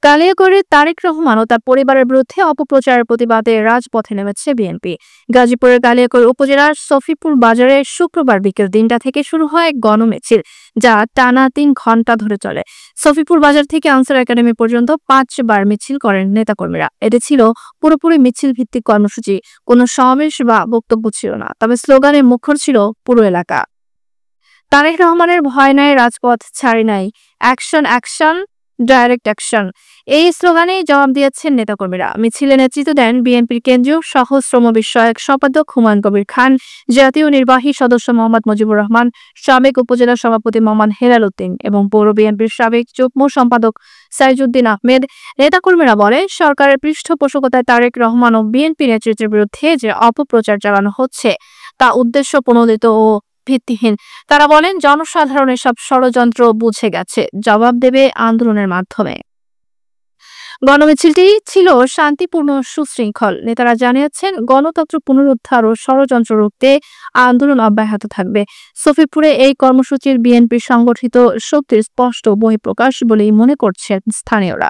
কালিয়াকৈরে তারেক রহমান ও তার পরিবারের বিরুদ্ধে অপপ্রচারের প্রতিবাদে রাজপথে নেমেছে বিএনপি। গাজীপুরের কালিয়াকৈর উপজেলার সফিপুর বাজারে শুক্রবার বিকেল ৩টা থেকে শুরু হয় গণমিছিল, যা টানা ৩ ঘণ্টা ধরে চলে। সফিপুর বাজার থেকে আনসার একাডেমি পর্যন্ত 5বার মিছিল করেন নেতাকর্মীরা। এটি ছিল পুরোপুরি মিছিল ভিত্তিক কর্মসূচি, কোনো সমাবেশ বা বক্তব্য ছিল না, তবে স্লোগানে মুখর ছিল পুরো এলাকা। তারেক রহমানের ভয় নাই, রাজপথ ছাড়ি নাই, অ্যাকশন অ্যাকশন, ডাইরেক্ট অ্যাকশন, এই স্লোগানেই জবাব দিয়েছেন নেতাকর্মীরা। মিছিলে নেতৃত্ব দেন বিএনপির কেন্দ্রীয় সহ শ্রম বিষয়ক সম্পাদক হুমায়ুন কবির খান, জাতীয় নির্বাহী সদস্য মোহাম্মদ মুজিবুর রহমান, সাবেক উপজেলা সভাপতি মোহাম্মদ হেলাল উদ্দিন এবং পৌর বিএনপির সাবেক যুগ্ম সম্পাদক সাইজুদ্দিন আহমেদ। নেতাকর্মীরা বলেন, সরকারের পৃষ্ঠপোষকতায় তারেক রহমান ও বিএনপি নেতৃত্বের বিরুদ্ধে যে অপপ্রচার চালানো হচ্ছে তা উদ্দেশ্য প্রণোদিত ও ভিত্তিহীন। তারা বলেন, জনসাধারণ এসব ষড়যন্ত্র বুঝে গেছে, জবাব দেবে আন্দোলনের মাধ্যমে। গণমিছিলটি ছিল শান্তিপূর্ণ, সুশৃঙ্খল। নেতারা জানিয়েছেন, গণতন্ত্র পুনরুদ্ধার ও ষড়যন্ত্র রুখতে আন্দোলন অব্যাহত থাকবে। সফিপুরে এই কর্মসূচির বিএনপির সংগঠিত শক্তির স্পষ্ট বহিঃপ্রকাশ বলেই মনে করছেন স্থানীয়রা।